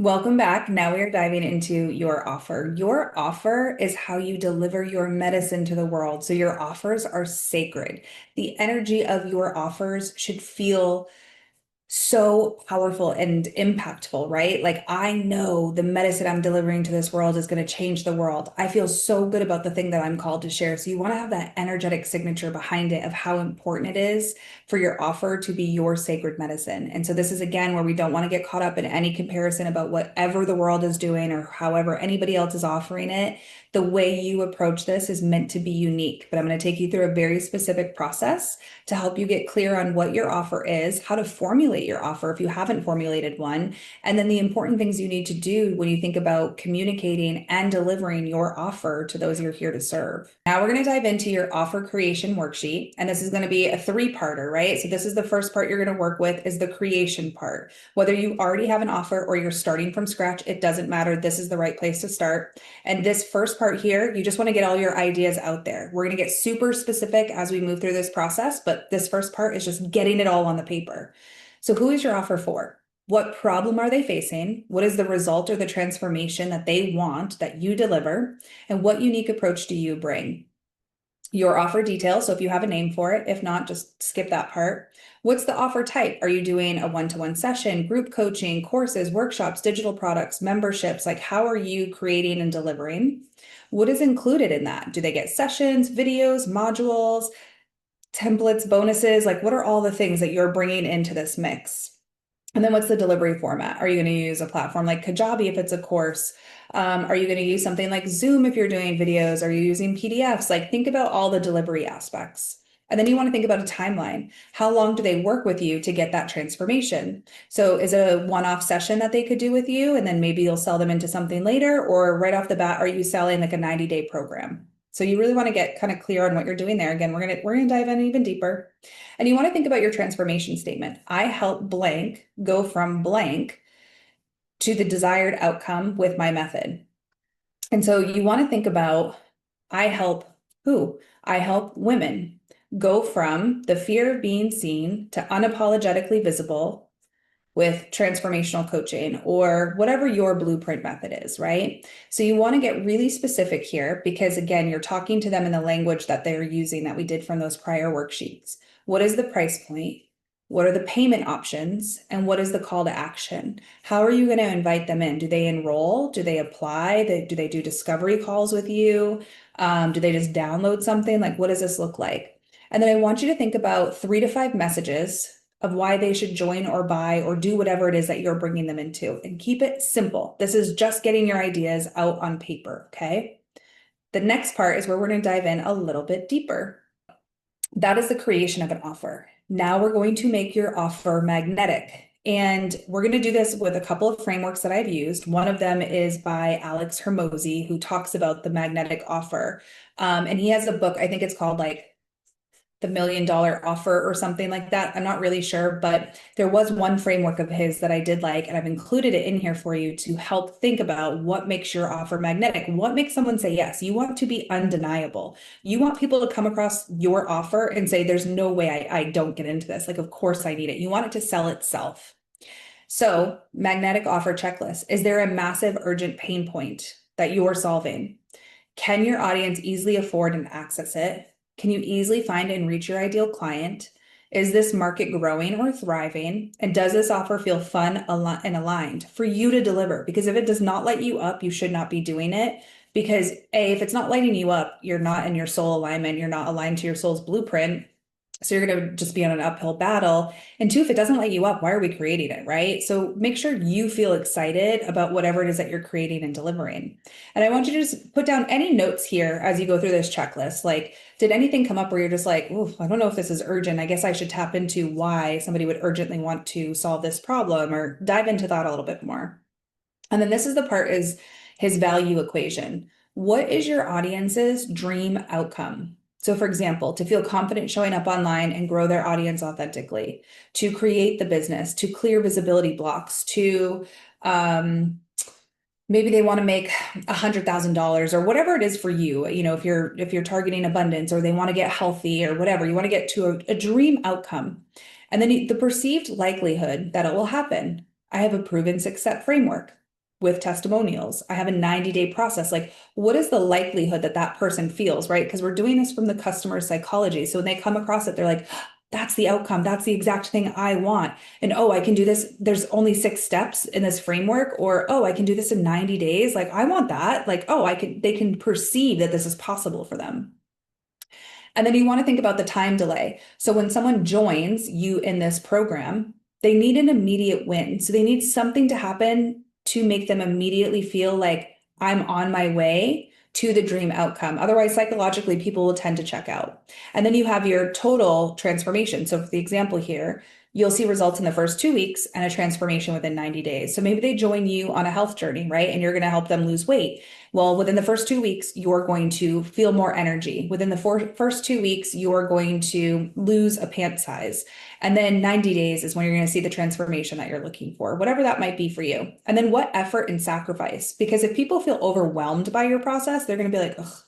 Welcome back. Now we are diving into your offer. Your offer is how you deliver your medicine to the world. So your offers are sacred. The energy of your offers should feel so powerful and impactful, right? Like I know the medicine I'm delivering to this world is going to change the world. I feel so good about the thing that I'm called to share. So you want to have that energetic signature behind it of how important it is for your offer to be your sacred medicine. And so this is again where we don't want to get caught up in any comparison about whatever the world is doing or however anybody else is offering it. The way you approach this is meant to be unique, but I'm going to take you through a very specific process to help you get clear on what your offer is, how to formulate your offer if you haven't formulated one, and then the important things you need to do when you think about communicating and delivering your offer to those you're here to serve. Now we're going to dive into your offer creation worksheet, and this is going to be a three-parter, right? So this is the first part you're going to work with is the creation part. Whether you already have an offer or you're starting from scratch, it doesn't matter. This is the right place to start. And this first part here, you just want to get all your ideas out there. We're going to get super specific as we move through this process, but this first part is just getting it all on the paper. So who is your offer for? What problem are they facing? What is the result or the transformation that they want that you deliver? And what unique approach do you bring? Your offer details. So if you have a name for it, if not, just skip that part. What's the offer type? Are you doing a one-to-one session, group coaching, courses, workshops, digital products, memberships? Like how are you creating and delivering? What is included in that? Do they get sessions, videos, modules, templates, bonuses? Like what are all the things that you're bringing into this mix? And then what's the delivery format? Are you going to use a platform like Kajabi if it's a course? Are you going to use something like Zoom if you're doing videos? Are you using PDFs? Like think about all the delivery aspects. And then you want to think about a timeline. How long do they work with you to get that transformation? So is it a one-off session that they could do with you and then maybe you'll sell them into something later? Or right off the bat, are you selling like a 90-day program? So you really want to get kind of clear on what you're doing there. Again, we're gonna dive in even deeper. And you want to think about your transformation statement. I help blank go from blank to the desired outcome with my method. And so you want to think about, I help who? I help women go from the fear of being seen to unapologetically visible with transformational coaching or whatever your blueprint method is, right? So you want to get really specific here because again, you're talking to them in the language that they're using that we did from those prior worksheets. What is the price point? What are the payment options? And what is the call to action? How are you going to invite them in? Do they enroll? Do they apply? Do they do discovery calls with you? Do they just download something? Like, what does this look like? And then I want you to think about 3 to 5 messages of why they should join or buy or do whatever it is that you're bringing them into and keep it simple. This is just getting your ideas out on paper, okay? The next part is where we're going to dive in a little bit deeper. That is the creation of an offer. Now we're going to make your offer magnetic. And we're going to do this with a couple of frameworks that I've used. One of them is by Alex Hermosi, who talks about the magnetic offer. And he has a book, I think it's called like the $1 million offer or something like that. I'm not really sure, but there was one framework of his that I did like, and I've included it in here for you to help think about what makes your offer magnetic. What makes someone say yes? You want to be undeniable. You want people to come across your offer and say, there's no way I don't get into this. Like, of course I need it. You want it to sell itself. So, magnetic offer checklist. Is there a massive urgent pain point that you're solving? Can your audience easily afford and access it? Can you easily find and reach your ideal client? Is this market growing or thriving? And does this offer feel fun and aligned for you to deliver? Because if it does not light you up, you should not be doing it. Because A, if it's not lighting you up, you're not in your soul alignment, you're not aligned to your soul's blueprint. So you're going to just be on an uphill battle. And two, if it doesn't light you up, why are we creating it, right? So make sure you feel excited about whatever it is that you're creating and delivering. And I want you to just put down any notes here as you go through this checklist. Like, did anything come up where you're just like, oh, I don't know if this is urgent. I guess I should tap into why somebody would urgently want to solve this problem or dive into that a little bit more. And then this is the part is his value equation. What is your audience's dream outcome? So for example, to feel confident showing up online and grow their audience authentically, to create the business, to clear visibility blocks, to maybe they want to make $100,000 or whatever it is for you. You know, if you're targeting abundance or they want to get healthy or whatever, you want to get to a dream outcome. And then the perceived likelihood that it will happen. I have a proven success framework. with testimonials. I have a 90-day process. Like, what is the likelihood that that person feels, right? Because we're doing this from the customer psychology. So when they come across it, they're like, that's the outcome. That's the exact thing I want. And oh, I can do this. There's only 6 steps in this framework, or oh, I can do this in 90 days. Like, I want that. Like, oh, they can perceive that this is possible for them. And then you want to think about the time delay. So when someone joins you in this program, they need an immediate win. So they need something to happen to make them immediately feel like I'm on my way to the dream outcome. Otherwise, psychologically, people will tend to check out. And then you have your total transformation. So for the example here, you'll see results in the first 2 weeks and a transformation within 90 days. So maybe they join you on a health journey, right? And you're going to help them lose weight. Well, within the first 2 weeks, you're going to feel more energy. Within the first 2 weeks, you're going to lose a pant size. And then 90 days is when you're going to see the transformation that you're looking for, whatever that might be for you. And then what effort and sacrifice? Because if people feel overwhelmed by your process, they're going to be like, ugh,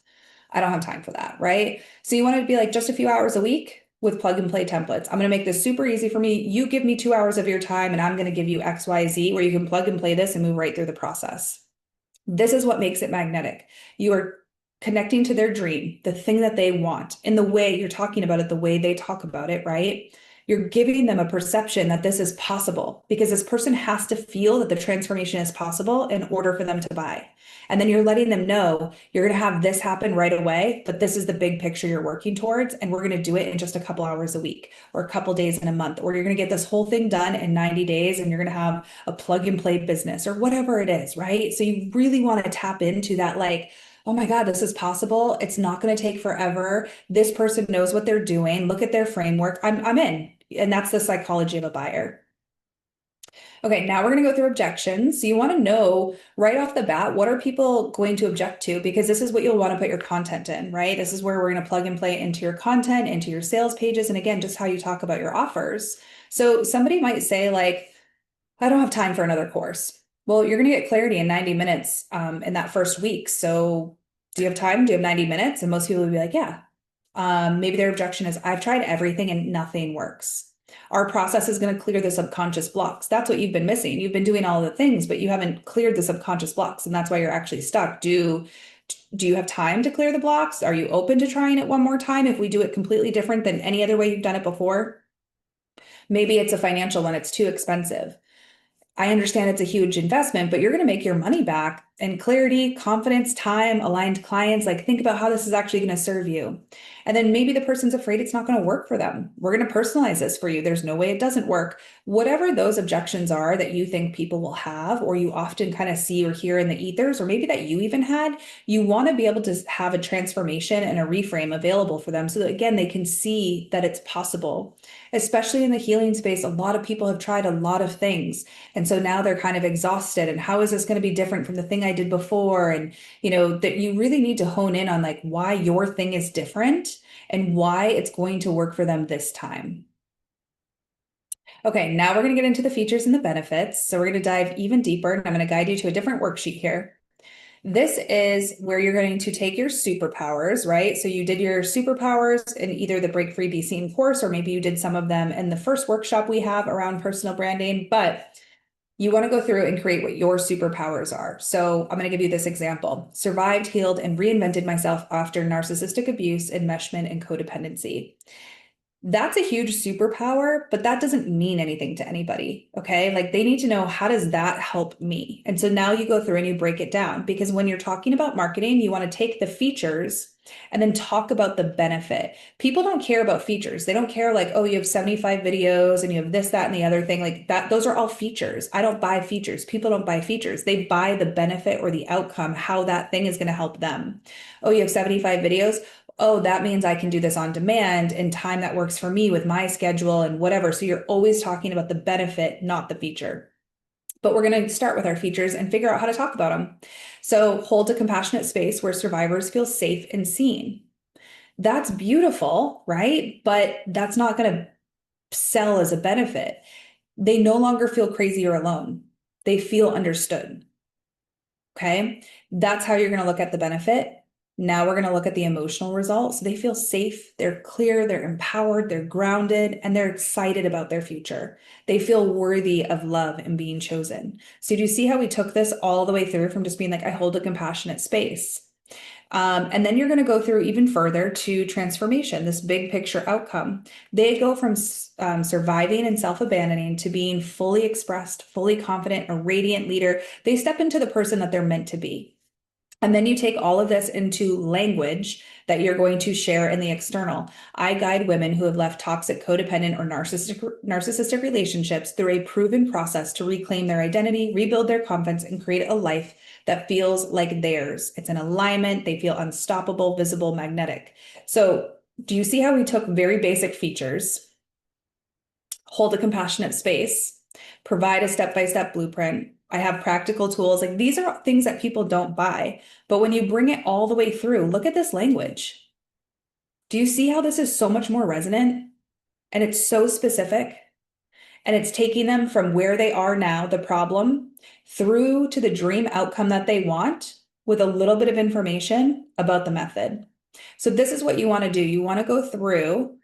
I don't have time for that, right? So you want to be like just a few hours a week with plug and play templates. I'm going to make this super easy for me. You give me 2 hours of your time and I'm going to give you XYZ where you can plug and play this and move right through the process. This is what makes it magnetic. You are connecting to their dream, the thing that they want, in the way you're talking about it, the way they talk about it, right? You're giving them a perception that this is possible because this person has to feel that the transformation is possible in order for them to buy. And then you're letting them know you're going to have this happen right away, but this is the big picture you're working towards. And we're going to do it in just a couple hours a week or a couple days in a month, or you're going to get this whole thing done in 90 days and you're going to have a plug and play business or whatever it is, right? So you really want to tap into that, like, oh my God, this is possible. It's not going to take forever. This person knows what they're doing. Look at their framework. I'm in. And that's the psychology of a buyer. Okay, now we're going to go through objections. So you want to know right off the bat, what are people going to object to? Because this is what you'll want to put your content in, right? This is where we're going to plug and play into your content, into your sales pages, and again, just how you talk about your offers. So somebody might say like, I don't have time for another course. Well, you're going to get clarity in 90 minutes in that first week. So do you have time? Do you have 90 minutes? And most people would be like, yeah. Maybe their objection is, I've tried everything and nothing works. Our process is going to clear the subconscious blocks. That's what you've been missing. You've been doing all the things, but you haven't cleared the subconscious blocks, and that's why you're actually stuck. Do you have time to clear the blocks? Are you open to trying it one more time if we do it completely different than any other way you've done it before? Maybe it's a financial one, it's too expensive. I understand it's a huge investment, but you're going to make your money back. And clarity, confidence, time, aligned clients, like think about how this is actually going to serve you. And then maybe the person's afraid it's not going to work for them. We're going to personalize this for you. There's no way it doesn't work. Whatever those objections are that you think people will have, or you often kind of see or hear in the ethers, or maybe that you even had, you want to be able to have a transformation and a reframe available for them so that, again, they can see that it's possible. Especially in the healing space, a lot of people have tried a lot of things. And so now they're kind of exhausted. And how is this going to be different from the thing I did before? And, you know, that you really need to hone in on like why your thing is different and why it's going to work for them this time. Okay, now we're going to get into the features and the benefits. So we're going to dive even deeper, and I'm going to guide you to a different worksheet here. This is where you're going to take your superpowers, right? So you did your superpowers in either the Break Free Be Seen course, or maybe you did some of them in the first workshop we have around personal branding, but you want to go through and create what your superpowers are. So I'm going to give you this example. Survived, healed, and reinvented myself after narcissistic abuse, enmeshment, and codependency. That's a huge superpower, but that doesn't mean anything to anybody. Okay. Like they need to know, how does that help me? And so now you go through and you break it down, because when you're talking about marketing, you want to take the features and then talk about the benefit. People don't care about features. They don't care like, oh, you have 75 videos and you have this, that, and the other thing like that. Those are all features. I don't buy features. People don't buy features. They buy the benefit or the outcome, how that thing is going to help them. Oh, you have 75 videos. Oh, that means I can do this on demand in time that works for me with my schedule and whatever. So you're always talking about the benefit, not the feature. But we're going to start with our features and figure out how to talk about them. So hold a compassionate space where survivors feel safe and seen. That's beautiful, right? But that's not going to sell as a benefit. They no longer feel crazy or alone. They feel understood. Okay. That's how you're going to look at the benefit. Now we're going to look at the emotional results. They feel safe, they're clear, they're empowered, they're grounded, and they're excited about their future. They feel worthy of love and being chosen. So do you see how we took this all the way through from just being like, I hold a compassionate space? And then you're going to go through even further to transformation, this big picture outcome. They go from surviving and self-abandoning to being fully expressed, fully confident, a radiant leader. They step into the person that they're meant to be. And then you take all of this into language that you're going to share in the external. I guide women who have left toxic, codependent, or narcissistic relationships through a proven process to reclaim their identity, rebuild their confidence, and create a life that feels like theirs. It's in alignment. They feel unstoppable, visible, magnetic. So do you see how we took very basic features, hold a compassionate space, provide a step-by-step blueprint? I have practical tools. Like these are things that people don't buy. But when you bring it all the way through, look at this language. Do you see how this is so much more resonant? And it's so specific. And it's taking them from where they are now, the problem, through to the dream outcome that they want with a little bit of information about the method. So this is what you want to do. You want to go through,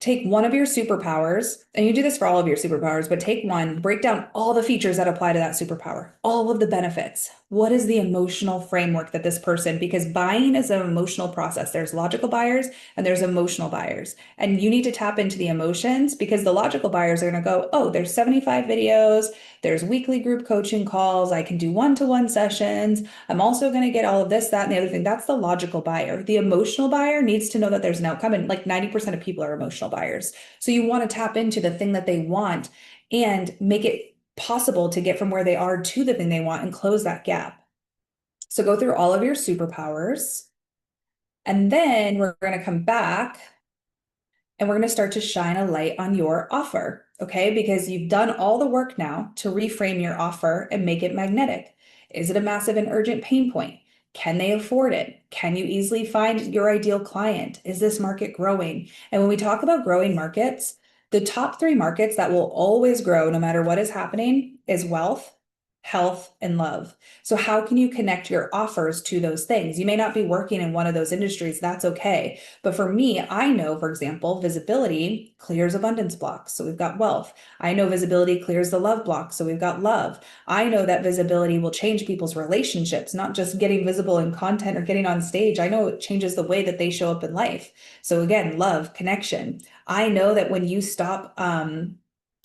take one of your superpowers, and you do this for all of your superpowers, but take one, break down all the features that apply to that superpower, all of the benefits. What is the emotional framework that this person, because buying is an emotional process. There's logical buyers and there's emotional buyers. And you need to tap into the emotions because the logical buyers are going to go, oh, there's 75 videos, there's weekly group coaching calls, I can do one-to-one sessions. I'm also going to get all of this, that, and the other thing. That's the logical buyer. The emotional buyer needs to know that there's an outcome, and like 90% of people are emotional buyers. So you want to tap into the thing that they want and make it possible to get from where they are to the thing they want and close that gap. So go through all of your superpowers. And then we're going to come back and we're going to start to shine a light on your offer, okay? Because you've done all the work now to reframe your offer and make it magnetic. Is it a massive and urgent pain point? Can they afford it? Can you easily find your ideal client? Is this market growing? And when we talk about growing markets, the top 3 markets that will always grow no matter what is happening is wealth, health, and love. So how can you connect your offers to those things? You may not be working in one of those industries, that's okay. But for me, I know, for example, visibility clears abundance blocks. So we've got wealth. I know visibility clears the love block. So we've got love. I know that visibility will change people's relationships, not just getting visible in content or getting on stage. I know it changes the way that they show up in life. So again, love, connection. I know that when you stop,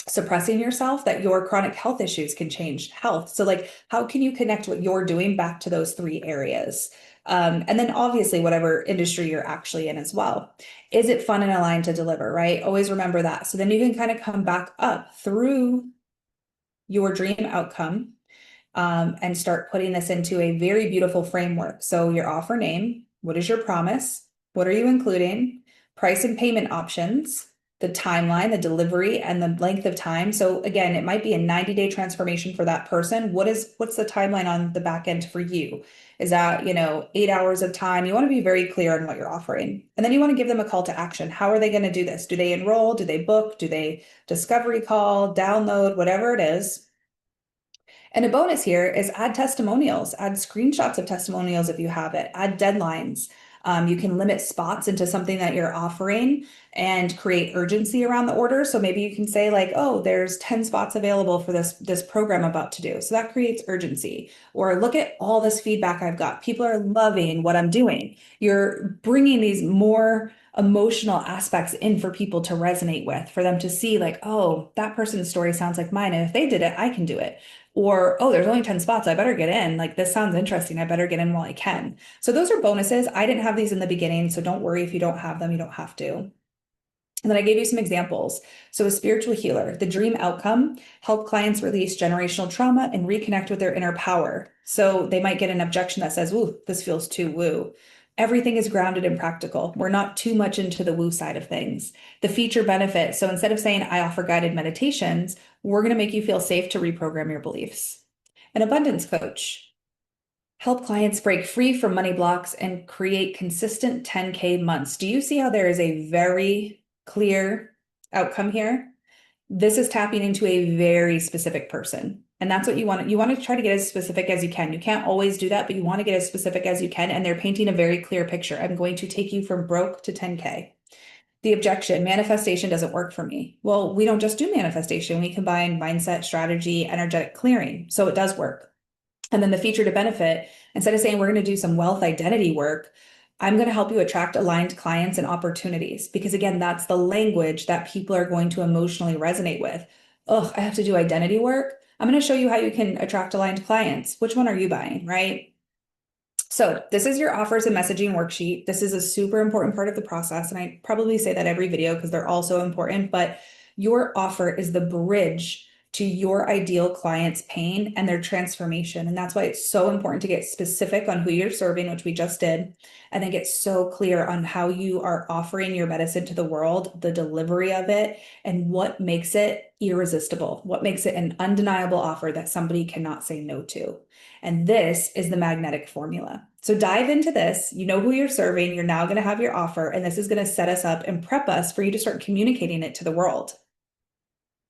suppressing yourself, that your chronic health issues can change health. So like, how can you connect what you're doing back to those 3 areas? And then obviously whatever industry you're actually in as well. Is it fun and aligned to deliver, right? Always remember that. So then you can kind of come back up through your dream outcome and start putting this into a very beautiful framework. So your offer name, what is your promise? What are you including? Price and payment options, the timeline, the delivery, and the length of time. So again, it might be a 90-day transformation for that person. What's the timeline on the back end for you? Is that, 8 hours of time? You want to be very clear on what you're offering. And then you want to give them a call to action. How are they going to do this? Do they enroll? Do they book? Do they discovery call, download, whatever it is? And a bonus here is add testimonials, add screenshots of testimonials if you have it, add deadlines. You can limit spots into something that you're offering and create urgency around the order. So maybe you can say like, oh, there's 10 spots available for this program I'm about to do. So that creates urgency. Or look at all this feedback I've got. People are loving what I'm doing. You're bringing these more emotional aspects in for people to resonate with, for them to see like, oh, that person's story sounds like mine. And if they did it, I can do it. Or, oh, there's only 10 spots. I better get in. Like, this sounds interesting. I better get in while I can. So those are bonuses. I didn't have these in the beginning, so don't worry if you don't have them. You don't have to. And then I gave you some examples. So a spiritual healer, the dream outcome, help clients release generational trauma and reconnect with their inner power. So they might get an objection that says, ooh, this feels too woo. Everything is grounded and practical. We're not too much into the woo side of things. The feature benefit. So instead of saying, I offer guided meditations, we're going to make you feel safe to reprogram your beliefs. An abundance coach. Help clients break free from money blocks and create consistent 10K months. Do you see how there is a very clear outcome here? This is tapping into a very specific person. And that's what you want. You want to try to get as specific as you can. You can't always do that, but you want to get as specific as you can. And they're painting a very clear picture. I'm going to take you from broke to 10K. The objection, manifestation doesn't work for me. Well, we don't just do manifestation. We combine mindset, strategy, energetic clearing. So it does work. And then the feature to benefit, instead of saying we're going to do some wealth identity work, I'm going to help you attract aligned clients and opportunities. Because again, that's the language that people are going to emotionally resonate with. Oh, I have to do identity work. I'm going to show you how you can attract aligned clients. Which one are you buying, right? So this is your offers and messaging worksheet. This is a super important part of the process. And I probably say that every video because they're all so important, but your offer is the bridge to your ideal client's pain and their transformation. And that's why it's so important to get specific on who you're serving, which we just did, and then get so clear on how you are offering your medicine to the world, the delivery of it, and what makes it irresistible, what makes it an undeniable offer that somebody cannot say no to. And this is the magnetic formula. So dive into this. You know who you're serving. You're now going to have your offer, and this is going to set us up and prep us for you to start communicating it to the world.